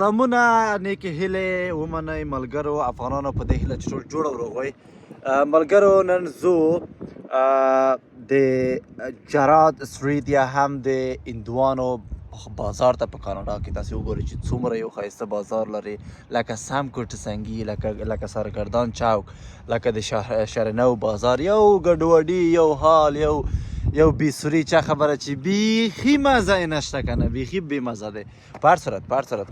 سلامونه نیکې هیلې ومنئ ملګرو افغانانو په دې هیله چې ټول جوړ او روغ وئ. ملګرو نن زو د جراد سټریټ یا هم د هندوانو بازار ته په کاناډا کې تاسې وګورئ چې څومره یو ښایسته بازار لري، لکه سمکوټ سنګي، لکه سرګردان چوک، لکه د شهرنو بازار. یو ګډوډي، یو حال، یو بیسوري چا خبره چې بیخي مزه یې نشته که نه، بیخي بې مزه دی. په هر صورت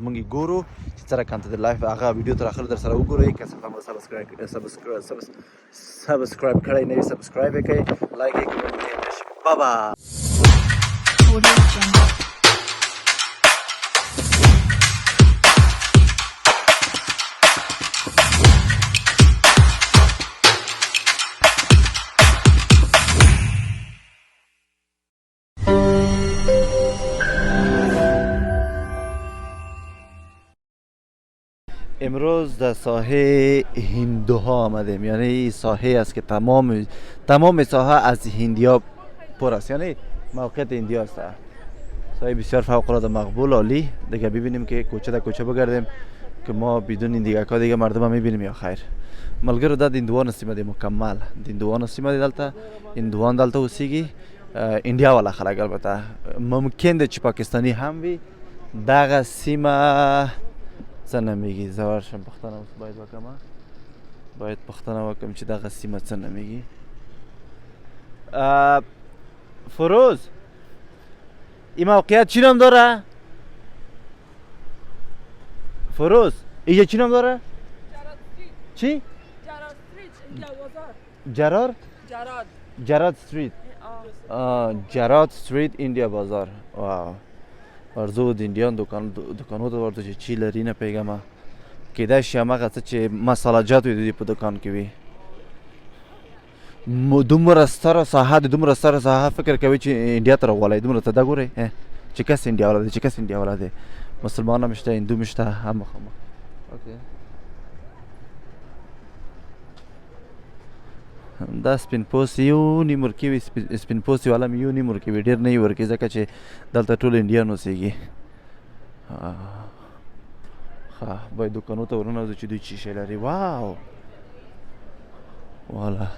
مونږ یې ګورو چې څه رقم ته د لایف هغه ویډیو تر اخره در سره وګورئ. که څه هم سبسکرایب کړی نه وي سبسکرایب یې کړئ، لایک یې کړئ. بابا امروز در ساحه هندوها آمدیم، یعنی این ساحه است که تمام ساحه از هندیا پر است، یعنی موقعیت هندیا است. ساحه بسیار فوق العاده مقبول عالی. دیگه ببینیم که کوچه در کوچه بگردیم که ما بدون این دیگه مردم هم میبینیم یا خیر. ملګرو دا د هندوانو سیمه دی، مکمل د هندوانو سیمه دی. دلته هندوان دلته اوسیږي، انډیا والا خلک. البته ممکن دی چې پاکستانی هم وي. دغه سیمه څه نومیږي؟ زه ورشم پوښتنه اوس باید پوښتنه وکړم چې دغه سیمه څه نومیږي. فروز این موقعیت چی نام داره؟ فروز اینجا چی نام داره؟ چی؟ جراد استریت. جراد استریت ایندیا بازار. واو. ورزو د انډیان دکانو ته ورته چې چی لري نه پیږم، کیدای شي همغه څه چې مساله جات وي د دې په دکان کې وي. دومره ستره ساحه فکر کوي چې انډیا ته راغلی. دومره ته دا ګورئ چې کس انډیا والا دی. مسلمان هم شته، هندو هم شته، هم مخامخ. دا سپین پوستي یو نیم ورکې وي، سپین پوستي والا مې یو نیم ورکې وي، ډېر نه یې ورکې، ځکه چې دلته ټول انډیان اوسېږي. ښه باید دوکانو ته ورننوځو چې دوی څه شی لري. واو والا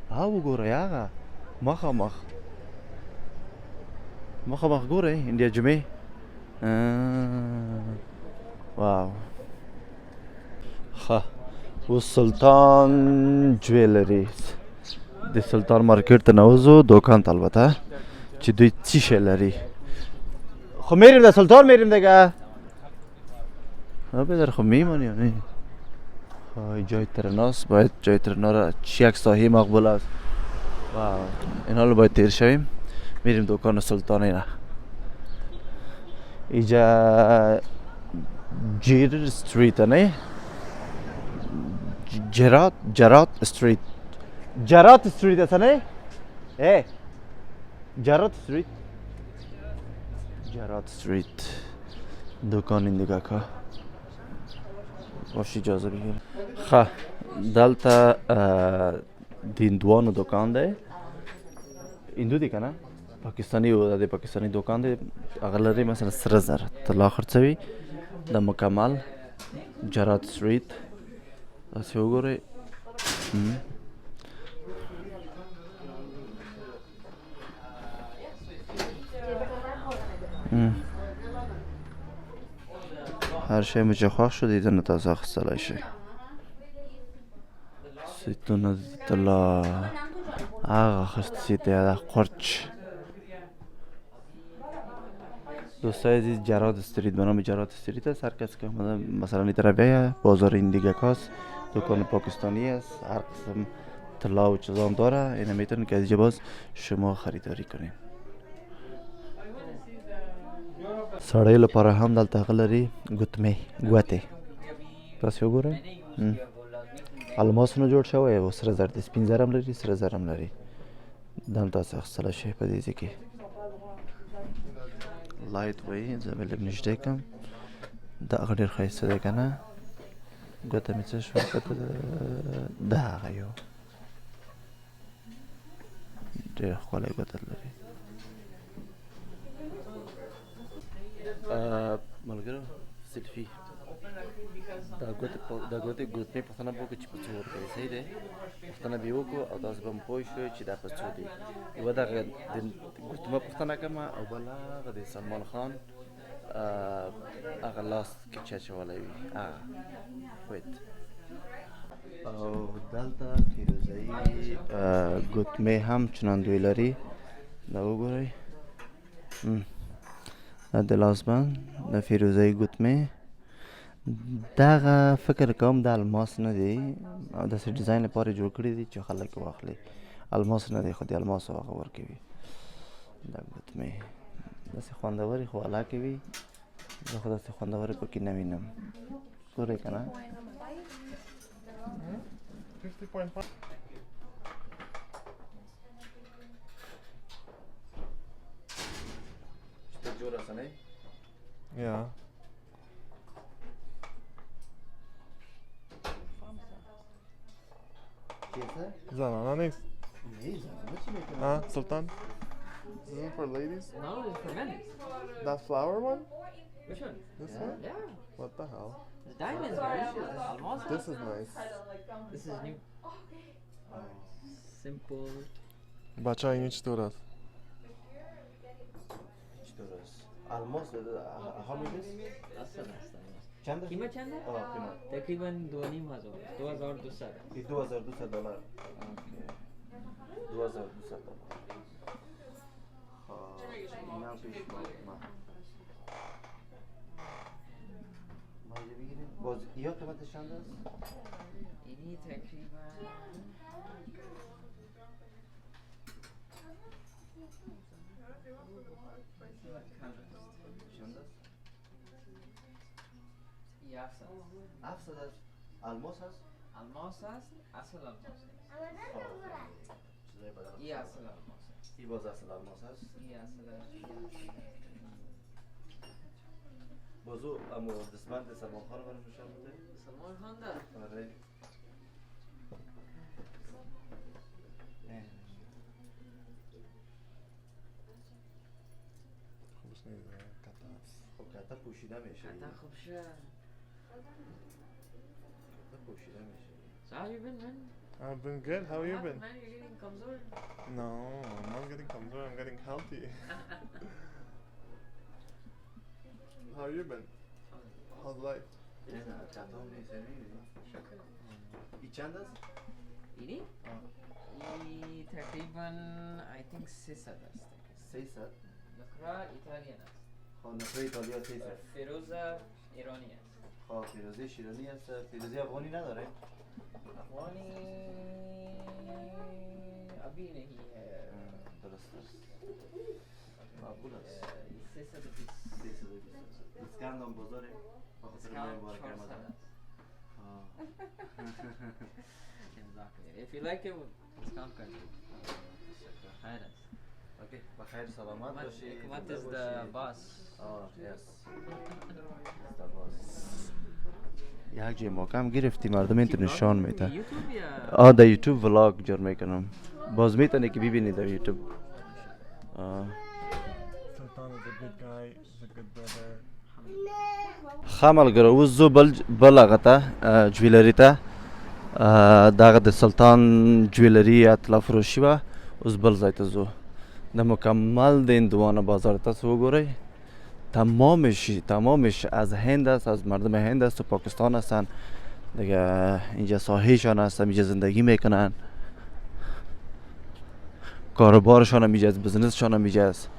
وګورئ هغه مخامخ ګورئ انډیا جمعې. واو. ښه اوس سلطان جویلریز د سلطان مارکیټ ته نوځو، دوکان ته البته، چې دوی څه شی لري. خب میریم در سلطان میریم دیگه. بدر خب میمونیم. جای ترناس، باید جای ترنا را یک ساحه مقبول است. واو اینا رو باید تیر شویم. میریم دوکان سلطان. اینا اینجا جیر استریت نه؟ جراد استریت است نه؟ جراد استریت دکان این دیگه که باشه اجازه بگیر. خب دلته د هندوانو دکان دی، هندو دی که نه؟ پاکستانی و د پاکستانی دکان دی. هغه لري مثلا سره زر طلا خرڅوي. د مکمل جراد استریت داسې وګورئ. هر شی مو چې خوښ شو د نه تاسو اخیستلی شئ. سیتونه طلا هغه اخیستی دی، دا قرچ. دوستای عزیز جراد استریت به نام جراد استریت است. هر کس که مثلا این طرف بیاید بازار این دیگه کاست، دکان پاکستانی است، هر قسم طلا و چیزام داره. اینا میتونید که از اینجا باز شما خریداری کنید. سړی لپاره هم دلته هغه لري ګوتې تاسې وګورئ. الماسونو جوړ شوی او سره زر دی، سپین زر هم لري، سره زر هم لري. دا هم تاسې اخیستلی شئ په دې ځای کې. لایټ وایي زه به لږ نږدې کړم. دا هغه ډېر ښایسته دی که نه؟ ګوته مې څه شوه؟ دا هغه یو ډېر ښکلی ګوته لري. ملګرو سلفي دا گوت پختنه بو که چی پچو ورکه سیده پختنه بیو کو او داس بم پوی شو چی دا پچو دی و دا گوت ما پختنه کما او بلا غدی سلمان خان اغا لاست که چه والا وی ویت او دلتا فیروزه‌ای گوتمه هم چنان دوی لري دا وګورئ د لاس بند د فیروزه‌ای گوتمه دغه فکر کوم د الماس نه دی او داسې ډیزاین لپاره جوړ کړي دي چې خلک واخلي الماس نه دی خو د الماس هغه ورکوي دا گوتمه داسې خوندورې خو علاقې وي زه خو داسې خوندورې پکې نه وینم ګورئ که نه 50.5 Šta Đura sa ne? Ja. Česa? Zana, niks. Ne, Zana, what you making? Ah, Sultan? This isn't for ladies? No, it's for men. That flower one? Which one? This Yeah. one? Yeah. What the hell? The diamonds, man. Almost. This is nice. This is new. Simple. Bača i nici turat. Çitoras. Almos, how many is? That's a nice diamond. Chanda? कीमत चंद है? कीमत. तकरीबन 2,500 $2,200. $2200. Okay. $2200. اینا پیش ما اینجا بگیریم باز یا قیمتش چند است؟ اینی تقریبا چند است؟ 700. 700 است. الماس است؟ الماس است. اصل الماس است. چیزای بدل است. این اصل الماس است. این باز اصل الماس است. این اصل بازو اما دستمند سلمان خان رو برام نشان بده. سلمان خان داره. آره. خوبش نیست کتا هست. خب کتا پوشیده میشه. کتا خوب شد. کتا پوشیده میشه. So how you been, man? I've been good. How you What, been? man, you're getting kamzor. No, I'm not getting kamzor. I'm getting healthy. How you been? How's life? نه کتا هم نیست میبینی. این چند است؟ اینی؟ این تقریبا I think 300 است. 300. نکرا ایتالیان است. خب نفره ایتالیا 300. فیروز ایرانی است. خب فیروزه شیرانی است. فیروزه افغانی نداره؟ افغانی ابھی نہیں ہے. درست است. مقبول است. 320. 320. اسکند هم بزاره. بخاطر ماه مبارک رمضان. If you like it, discount کردیم. خیر است. اوکی بخیر سلامت باشی. حکمت is the boss. yes. یک جای محکم گرفتی مردم اینتو نشان میده. یوتیوب یا؟ در یوتیوب ولاگ جور میکنم. باز میتونی که ببینی در یوتیوب. Sultan is a good guy. He's a good brother. خامل گرو زو بل آغتا جویلری تا داغ د سلطان جویلری اطلاع فروشی و از بل زایت زو ده مکمل ده این دوانه بازار تاسو وګورئ تمامش از هند است از مردم هند است و پاکستان هستن دیگه اینجا ساحیشان هستن اینجا زندگی میکنن کاروبارشان هم اینجا است بزنسشان هم اینجا است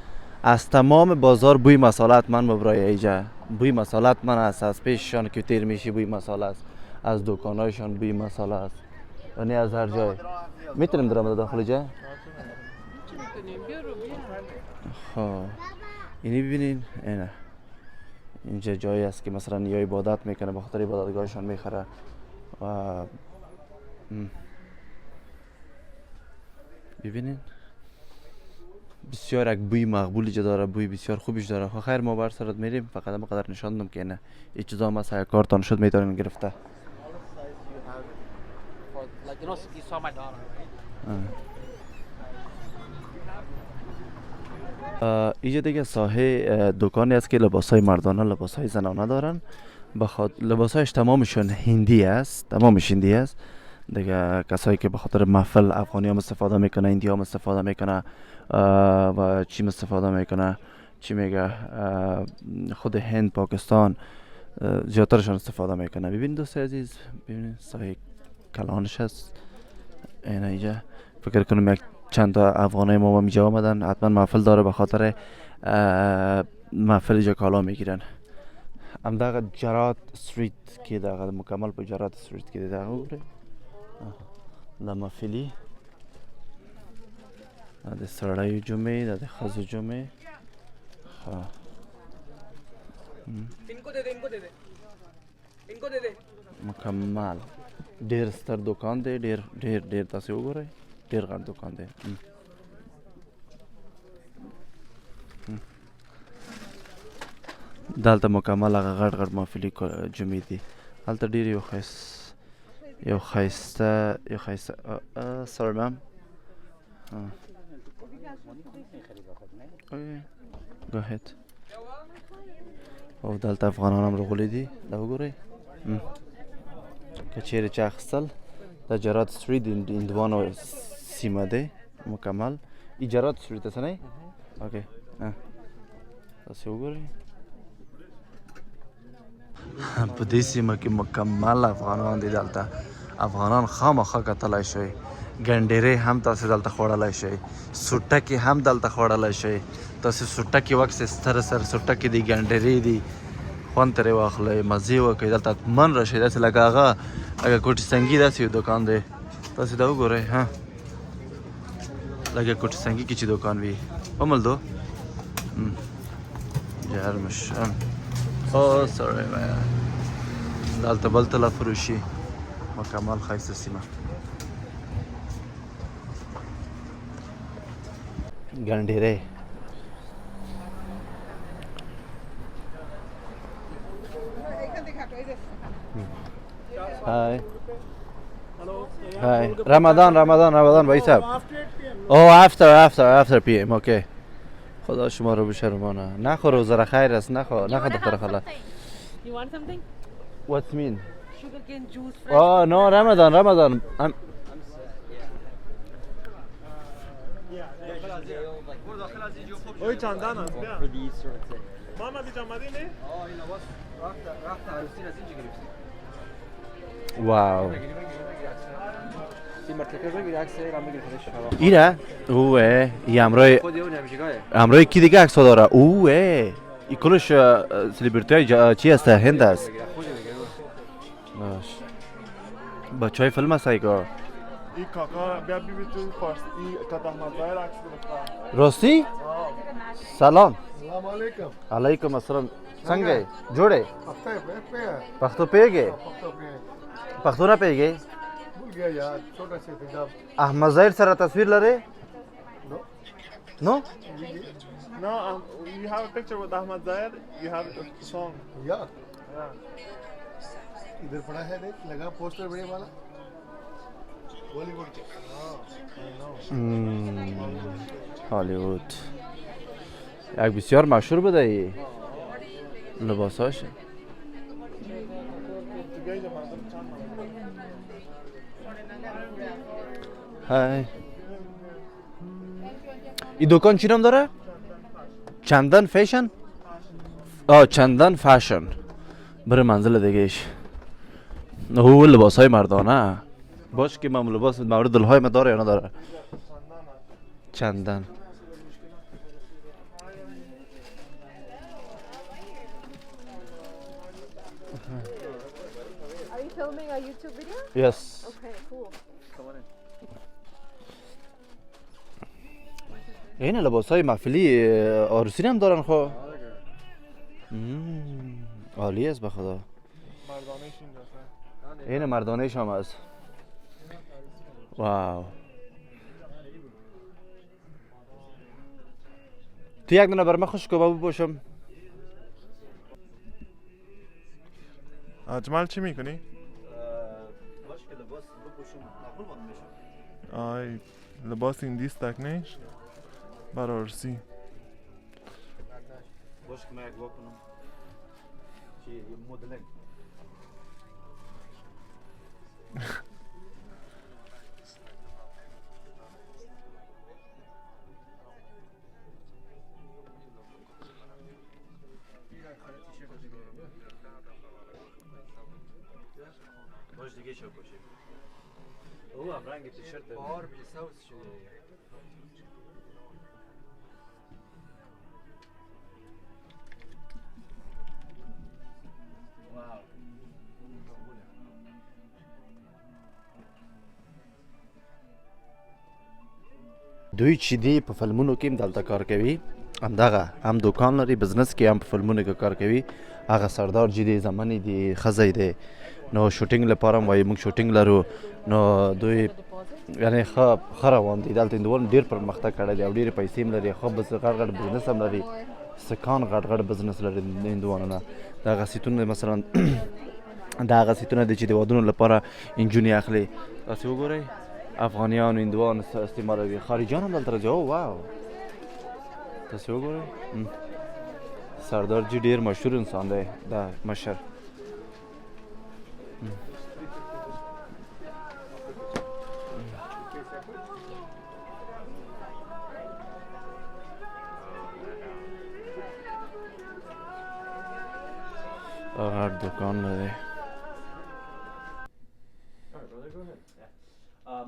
از تمام بازار بوی مسالت من مبرای اینجا بوی مسالت من است از پیششان که تیر میشی بوی مساله است از دکانایشان بوی مساله است یعنی از هر جای میتونیم درام داخل جا خب اینی ببینین اینه اینجا جایی است که مثلا یا عبادت میکنه بخاطر عبادتگاهشان میخره و ببینین بسیار یک بوی مقبولی جا داره بوی بسیار خوبیش داره خیر ما بر سرت میریم فقط هم قدر نشان دادم که نه این چیزا هم از کارتان شد میتونین گرفته اینجا دیگه ساحه دکانی است که لباسای مردانه لباسای زنانه دارن بخاطر لباسایش تمامشون هندی است، تمامش هندی است دیگه. کسایی که به خاطر محفل افغانی هم استفاده میکنه، هندی هم استفاده میکنه و چی استفاده میکنه، چی میگه، خود هند، پاکستان زیادترشون استفاده میکنه. ببین دوست عزیز، ببین سایه کلانش هست این اینجا. فکر کنم یک چند تا افغانای ما هم اینجا آمدن، حتما محفل داره به خاطر محفل اینجا کالا میگیرن. ام دغه جرات استریت کې دغه مکمل په جرات استریت کې دغه وګورئ د محفلي د سړیو جمعې د ښځو جمعې. مکمل ډېر ستر دوکان دی، ډېر ډېر ډېر تاسې وګورئ ډېر غټ دوکان دی. دلته مکمل هغه غټ غټ محفلي جمعې دي. هلته ډېر یو ښایسته sorry ma'am. Go ahead. او دلته افغانان هم راغلي دي، دا وګورئ که چیرې چا اخیستل. دا جرات ستریت د هندوانو سیمه دی مکمل. ای جرات ستریت است نه؟ اوکې تاسې وګورئ په دې سیمه کې مکمل افغانان دي. دلته افغانان خامخا کتلی شئ. ګنډېرې هم تاسې دلته خوړلی شئ، سوټکې هم دلته خوړلی شئ. تاسې سوټکې واخیستئ، ستر سوټکې دي، ګنډېرې دي، خوند ترې واخلئ، مزې وکړئ. دلته حتمن راشئ. داسې لکه هغه کوټې سنګي داسې یو دوکان دی. تاسې دا وګورئ لکه کوټې سنګي کې چې دوکان وي وملدو جرمش او سوری دلته بل تله فروشي مکمل ښایسته سیمه. ګنډېرې Hi. Hello. Hi. Ramadan بھائی صاحب. Oh after PM. Okay. خدا شما رو بشرمانه. نخو روزه را خیر است. نخو دختر خاله. You want something? What's mean? Sugarcane juice. Fresh. Oh no, Ramadan. اوی چندان است بیا For these sort of things. محمدی جان مدینی اه این لباس رفت عروسی از اینجا گرفتی. واو. این مرتکه بگیر عکس هم بگیر خودش. ایره؟ اوه ای امروی خود اون همیشگاهه. امروی کی دیگه عکس داره؟ اوه ای کلش سلیبریتی چی است؟ هند است. خود بگیر. باش. بچهای فیلم است ایگار. این کاکا بیا بی تو فارس این کاتا احمد ظاهر عکس گرفتن. راستی؟ سلام. سلام علیکم. علیکم السلام. څنګه جوړه؟ پختو پښتو پیږي؟ پختو پښتو نه پیږي؟ بھول گیا یار چھوٹا سے تجاب احمد ظاهر سره تصویر لري؟ نو؟ No, you have a picture with Ahmad Zahir, you have a song. Yeah. Yeah. इधर पड़ा है देख लगा पोस्टर बड़े वाला बॉलीवुड के هالیوود یک بسیار مشهور بوده ای لباساش. های این دکان چی نام داره؟ چندن فیشن؟ چندن فشن. بره منزل دیگهش. او لباس های مردانه باش که من لباس مورد دلهای ما داره یا نداره. چندن Are you filming a YouTube video? Yes. Okay, cool. این لباس های محفلی عروسی هم دارن خو. عالی است به خدا. مردانش اینجاست. این مردانش هم است. واو. تو یک دونه بر من خوش کبابی باشم. اجمل چی میکنی؟ باش که لباس بپوشم معقول بود میشم. آی لباس این دیست تکنیش برای عرسی. باش که من یک واکنم چی مدلنگ کیشو کوشی او هم رنگ تیشرت بار بی سوس شده دوی چې دی په فلمونو کې هم دلته کار کوي همدغه هم دوکان لري بزنس کې هم په فلمونو کې کار کوي هغه سردار جی دی زمانی دی ښځی دی نو شوټینګ لپاره هم وایي موږ شوټینګ لرو نو دوی یعنې ښه روان دي دلته هندوان ډېر پرمختګ کړی دی او ډېرې پیسې هم لري ښه غټ غټ بزنس هم لري سکان غټ غټ بزنس لري د هندوانو نه دغه سیتونه مثلا دغه سیتونه دي چې د ودونو لپاره انجونې اخلي تاسې وګورئ افغانیان و هندوان استعمالوي خارجیان هم دلته راځي او واو تاسې وګورئ سردار جي ډېر مشهور انسان دی دا مشر غټ دوکان لري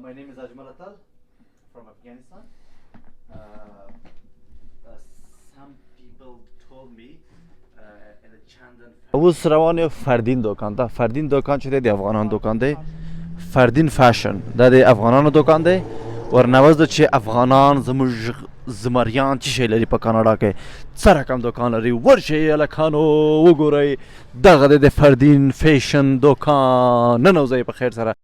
My name is Ajmal Atal from Afghanistan. Some people told me in the Chandan. اوس روان یو فردین دوکان ده فردین دوکان چې د افغانانو دوکان دی فردین فاشن دا د افغانانو دوکان دی ورنوز ده چې افغانان زموږ زمریان چې شی لري په کاناډا کې څه رقم دوکان لري ورشئ هلکانو وګورئ دغه د فردین فیشن دوکان ننوځئ په خیر سره